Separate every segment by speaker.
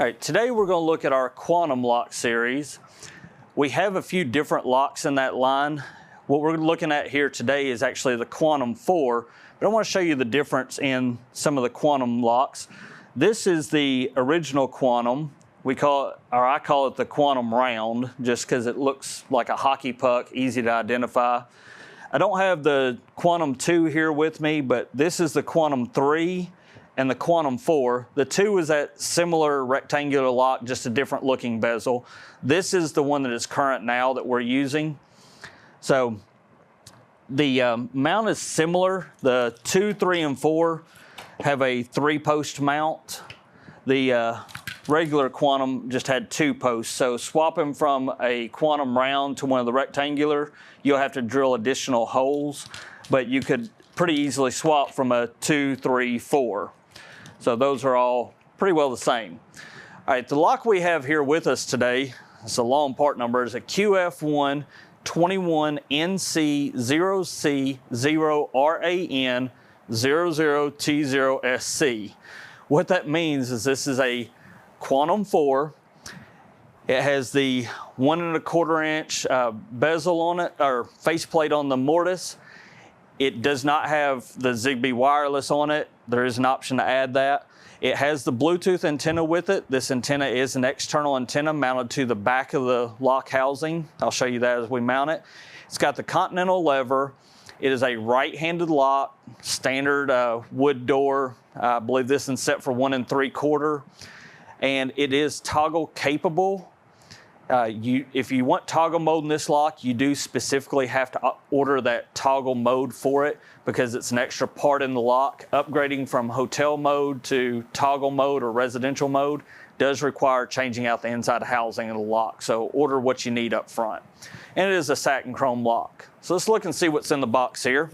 Speaker 1: All right, today we're going to look at our Quantum lock series. We have a few different locks in that line. What we're looking at here today is actually the Quantum 4, but I want to show you the difference in some of the Quantum locks. This is the original Quantum. I call it the Quantum Round, just because it looks like a hockey puck, easy to identify. I don't have the Quantum 2 here with me, but this is the Quantum 3 and the Quantum 4. The 2 is that similar rectangular lock, just a different looking bezel. This is the one that is current now that we're using. So the mount is similar. The 2, 3, and 4 have a 3-post mount. The regular Quantum just had 2 posts. So swapping from a Quantum Round to one of the rectangular, you'll have to drill additional holes, but you could pretty easily swap from a 2, 3, 4. So those are all pretty well the same. All right, the lock we have here with us today, it's a long part number, is a QF1 21NC0C0RAN 00T0SC. What that means is this is a Quantum 4. It has the 1 1/4 inch bezel on it, or faceplate on the mortise. It does not have the Zigbee wireless on it. There is an option to add that. It has the Bluetooth antenna with it. This antenna is an external antenna mounted to the back of the lock housing. I'll show you that as we mount it. It's got the Continental lever. It is a right-handed lock, standard wood door. I believe this is set for 1 3/4. And it is toggle capable. If you want toggle mode in this lock, you do specifically have to order that toggle mode for it because it's an extra part in the lock. Upgrading from hotel mode to toggle mode or residential mode does require changing out the inside housing of the lock. So order what you need up front. And it is a satin chrome lock. So let's look and see what's in the box here.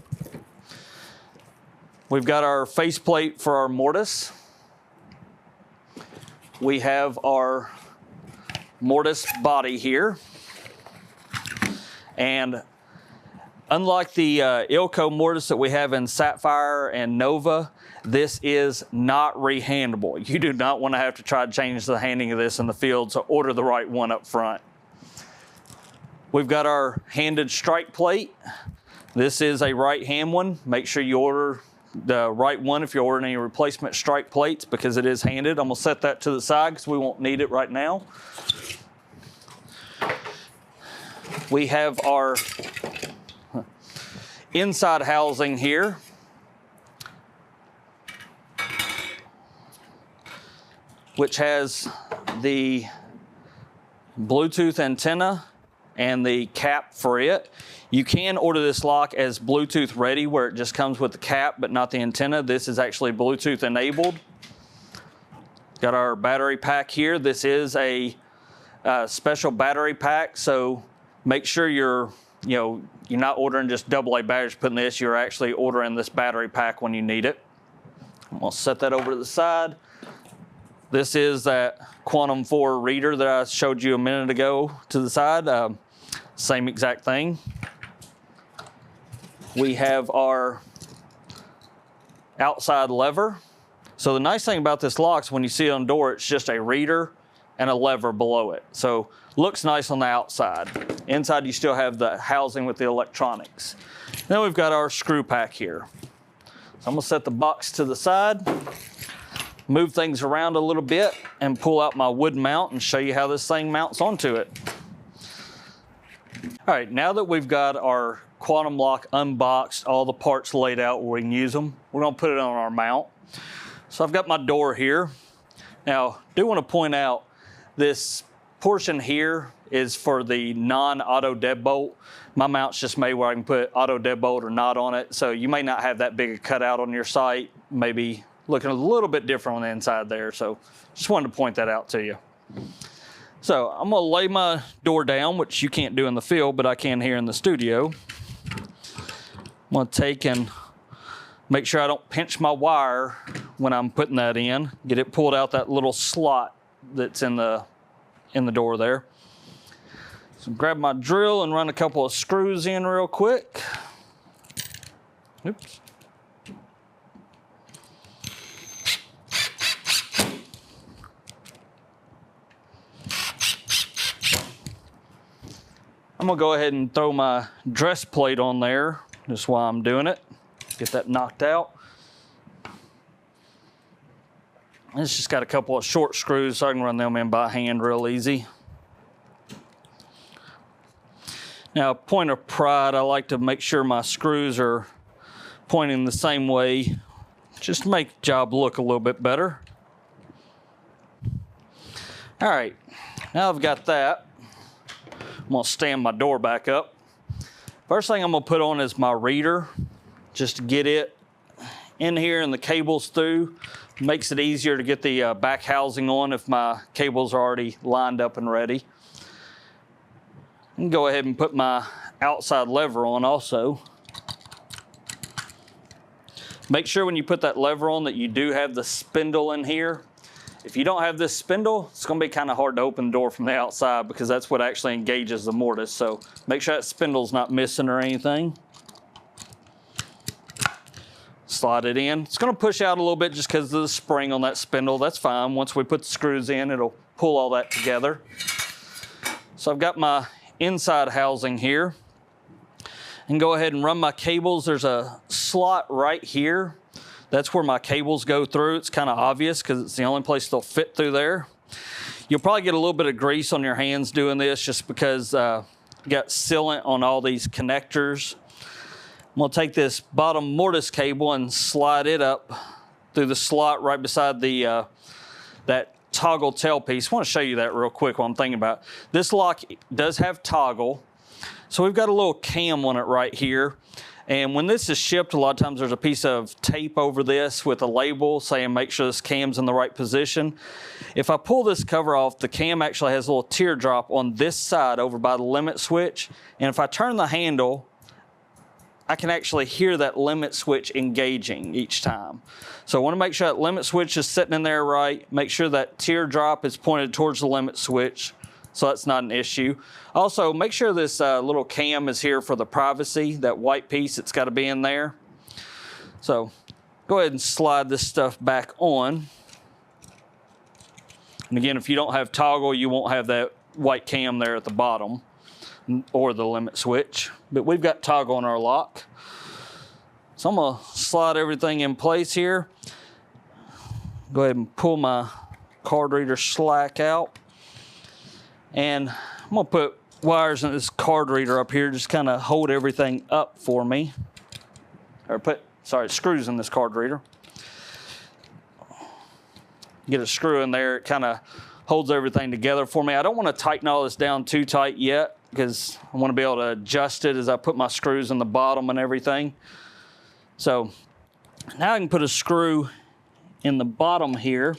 Speaker 1: We've got our faceplate for our mortise. We have our mortise body here, and unlike the Ilco mortise that we have in Sapphire and Nova, this is not rehandable. You do not want to have to try to change the handing of this in the field, so order the right one up front. We've got our handed strike plate. This is a right hand one. Make sure you order the right one if you're ordering any replacement strike plates because it is handed. I'm gonna set that to the side because we won't need it right now. We have our inside housing here. Which has the Bluetooth antenna and the cap for it. You can order this lock as Bluetooth ready where it just comes with the cap but not the antenna. This is actually Bluetooth enabled. Got our battery pack here. This is a special battery pack, so make sure you're not ordering just AA batteries putting this. You're actually ordering this battery pack when you need it. I'm gonna set that over to the side. This is that Quantum 4 reader that I showed you a minute ago to the side. Same exact thing. We have our outside lever. So the nice thing about this lock is when you see it on the door, it's just a reader and a lever below it. So looks nice on the outside. Inside you still have the housing with the electronics. Then we've got our screw pack here. So I'm gonna set the box to the side, move things around a little bit, and pull out my wood mount and show you how this thing mounts onto it. All right, now that we've got our Quantum lock unboxed, all the parts laid out where we can use them, we're gonna put it on our mount. So I've got my door here. Now, I do wanna point out this portion here is for the non-auto deadbolt. My mount's just made where I can put auto deadbolt or not on it, so you may not have that big a cutout on your site, maybe looking a little bit different on the inside there, so just wanted to point that out to you. So I'm gonna lay my door down, which you can't do in the field, but I can here in the studio. I'm gonna take and make sure I don't pinch my wire when I'm putting that in. Get it pulled out that little slot that's in the door there. So grab my drill and run a couple of screws in real quick. Oops. I'm gonna go ahead and throw my dress plate on there, just while I'm doing it. Get that knocked out. It's just got a couple of short screws, so I can run them in by hand real easy. Now, point of pride, I like to make sure my screws are pointing the same way, just to make the job look a little bit better. All right, now I've got that. I'm gonna stand my door back up. First thing I'm gonna put on is my reader, just to get it in here and the cables through. Makes it easier to get the back housing on if my cables are already lined up and ready. And go ahead and put my outside lever on also. Make sure when you put that lever on that you do have the spindle in here. If you don't have this spindle, it's going to be kind of hard to open the door from the outside because that's what actually engages the mortise. So make sure that spindle's not missing or anything. Slide it in. It's going to push out a little bit just because of the spring on that spindle. That's fine. Once we put the screws in, it'll pull all that together. So I've got my inside housing here. And go ahead and run my cables. There's a slot right here. That's where my cables go through. It's kind of obvious because it's the only place they'll fit through there. You'll probably get a little bit of grease on your hands doing this just because you got sealant on all these connectors. I'm gonna take this bottom mortise cable and slide it up through the slot right beside the that toggle tailpiece. I want to show you that real quick while I'm thinking about it. This lock does have toggle. So we've got a little cam on it right here. And when this is shipped, a lot of times there's a piece of tape over this with a label saying make sure this cam's in the right position. If I pull this cover off, the cam actually has a little teardrop on this side over by the limit switch. And if I turn the handle, I can actually hear that limit switch engaging each time. So I want to make sure that limit switch is sitting in there right. Make sure that teardrop is pointed towards the limit switch, so that's not an issue. Also, make sure this little cam is here for the privacy, that white piece, it's got to be in there. So go ahead and slide this stuff back on. And again, if you don't have toggle, you won't have that white cam there at the bottom or the limit switch, but we've got toggle on our lock. So I'm gonna slide everything in place here. Go ahead and pull my card reader slack out. And I'm gonna put wires in this card reader up here, just kind of hold everything up for me. Or put, sorry, screws in this card reader. Get a screw in there, it kind of holds everything together for me. I don't want to tighten all this down too tight yet because I want to be able to adjust it as I put my screws in the bottom and everything. So now I can put a screw in the bottom here.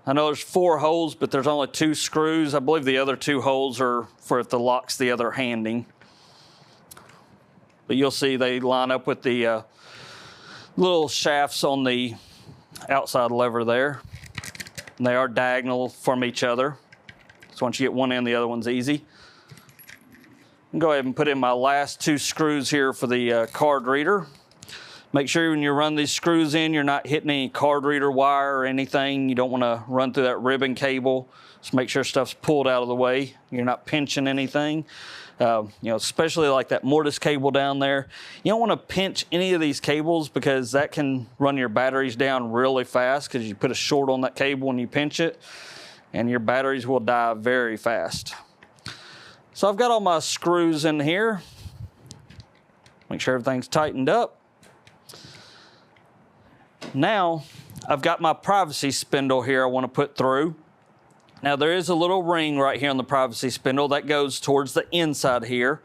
Speaker 1: I know there's 4 holes, but there's only 2 screws. I believe the other 2 holes are for if the lock's the other handing. But you'll see they line up with the little shafts on the outside lever there. And they are diagonal from each other. So once you get one in, the other one's easy. Go ahead and put in my last 2 screws here for the card reader. Make sure when you run these screws in, you're not hitting any card reader wire or anything. You don't want to run through that ribbon cable. Just make sure stuff's pulled out of the way. You're not pinching anything. You know, especially like that mortise cable down there. You don't want to pinch any of these cables because that can run your batteries down really fast because you put a short on that cable and you pinch it and your batteries will die very fast. So I've got all my screws in here. Make sure everything's tightened up. Now I've got my privacy spindle here I want to put through. Now there is a little ring right here on the privacy spindle that goes towards the inside here.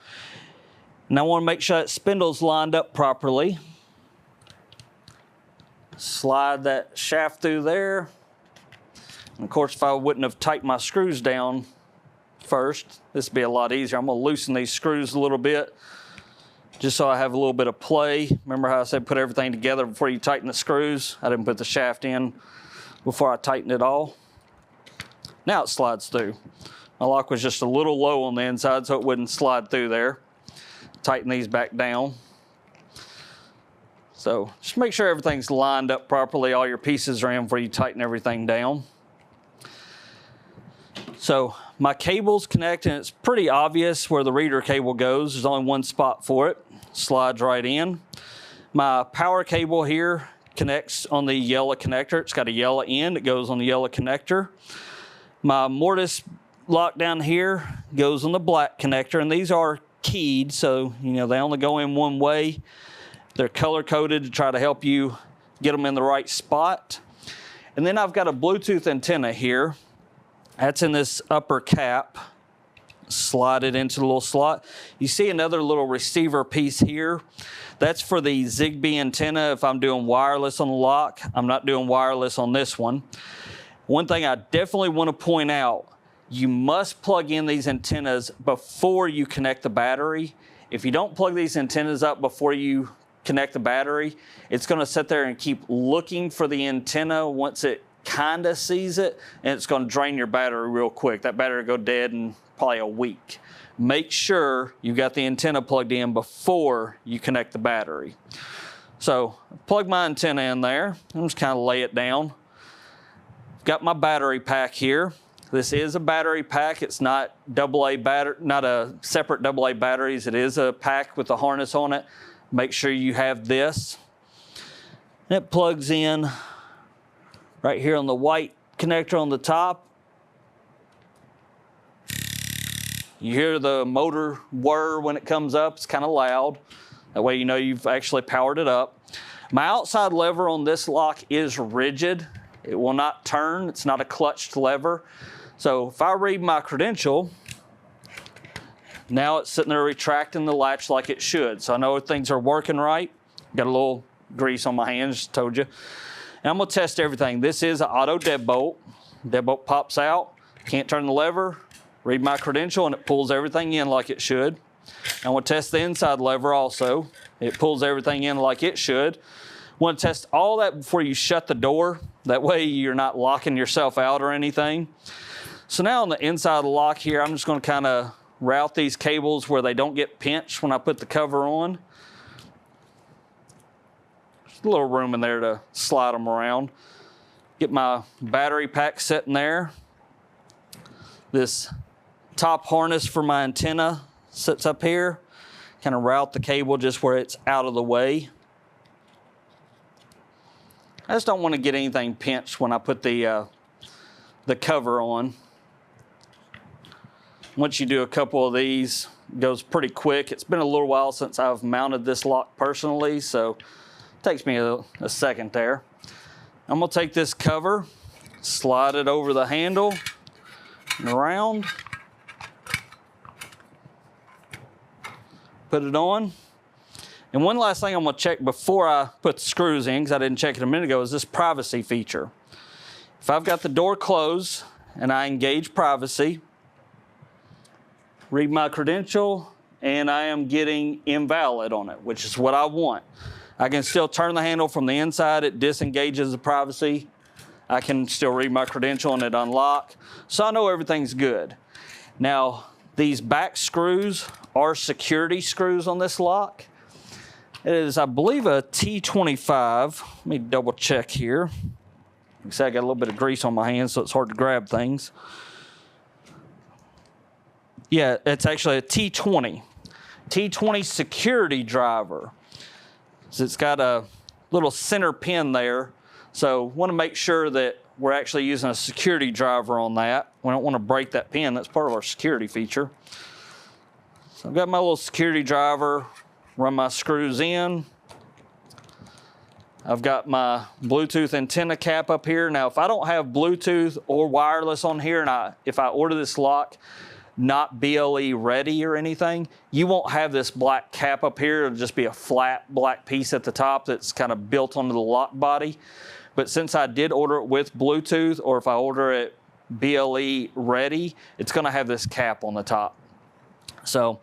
Speaker 1: And I want to make sure that spindle's lined up properly. Slide that shaft through there. And of course, if I wouldn't have tightened my screws down first, this would be a lot easier. I'm going to loosen these screws a little bit just so I have a little bit of play. Remember how I said put everything together before you tighten the screws? I didn't put the shaft in before I tightened it all. Now it slides through. My lock was just a little low on the inside so it wouldn't slide through there. Tighten these back down. So just make sure everything's lined up properly. All your pieces are in before you tighten everything down. So My cable's connected, and it's pretty obvious where the reader cable goes. There's only one spot for it. Slides right in. My power cable here connects on the yellow connector. It's got a yellow end. It goes on the yellow connector. My mortise lock down here goes on the black connector, and these are keyed, so they only go in one way. They're color coded to try to help you get them in the right spot. And then I've got a Bluetooth antenna here. That's in this upper cap. Slide it into the little slot. You see another little receiver piece here. That's for the Zigbee antenna if I'm doing wireless on the lock. I'm not doing wireless on this one. One thing I definitely want to point out, you must plug in these antennas before you connect the battery. If you don't plug these antennas up before you connect the battery, it's going to sit there and keep looking for the antenna once it kind of sees it, and it's going to drain your battery real quick. That battery will go dead in probably a week. Make sure you've got the antenna plugged in before you connect the battery. So plug my antenna in there. I'm just kind of lay it down. Got my battery pack here. This is a battery pack. It's not not a separate AA batteries. It is a pack with a harness on it. Make sure you have this. And it plugs in right here on the white connector on the top. You hear the motor whir when it comes up. It's kind of loud. That way you know you've actually powered it up. My outside lever on this lock is rigid. It will not turn. It's not a clutched lever. So if I read my credential, now it's sitting there retracting the latch like it should. So I know things are working right. Got a little grease on my hands, just told you. And I'm gonna test everything. This is an auto deadbolt. Deadbolt pops out, can't turn the lever, read my credential, and it pulls everything in like it should. I'm gonna test the inside lever also. It pulls everything in like it should. Want to test all that before you shut the door. That way you're not locking yourself out or anything. So now on the inside of the lock here, I'm just gonna kind of route these cables where they don't get pinched when I put the cover on. There's a little room in there to slide them around. Get my battery pack sitting there. This top harness for my antenna sits up here. Kind of route the cable just where it's out of the way. I just don't want to get anything pinched when I put the cover on. Once you do a couple of these, it goes pretty quick. It's been a little while since I've mounted this lock personally, so it takes me a second there. I'm gonna take this cover, slide it over the handle and around, put it on. And one last thing I'm gonna check before I put the screws in, because I didn't check it a minute ago, is this privacy feature. If I've got the door closed and I engage privacy, read my credential, and I am getting invalid on it, which is what I want. I can still turn the handle from the inside. It disengages the privacy. I can still read my credential and it unlock. So I know everything's good. Now, these back screws are security screws on this lock. It is, I believe, a T25. Let me double check here. Like I said, I got a little bit of grease on my hands, so it's hard to grab things. Yeah, it's actually a T20. T20 security driver. So it's got a little center pin there. So want to make sure that we're actually using a security driver on that. We don't want to break that pin. That's part of our security feature. So I've got my little security driver, run my screws in. I've got my Bluetooth antenna cap up here. Now, if I don't have Bluetooth or wireless on here, and if I order this lock not BLE ready or anything, you won't have this black cap up here. It'll just be a flat black piece at the top that's kind of built onto the lock body. But since I did order it with Bluetooth, or if I order it BLE ready, it's gonna have this cap on the top. So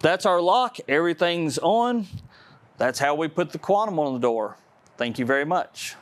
Speaker 1: that's our lock. Everything's on. That's how we put the Quantum on the door. Thank you very much.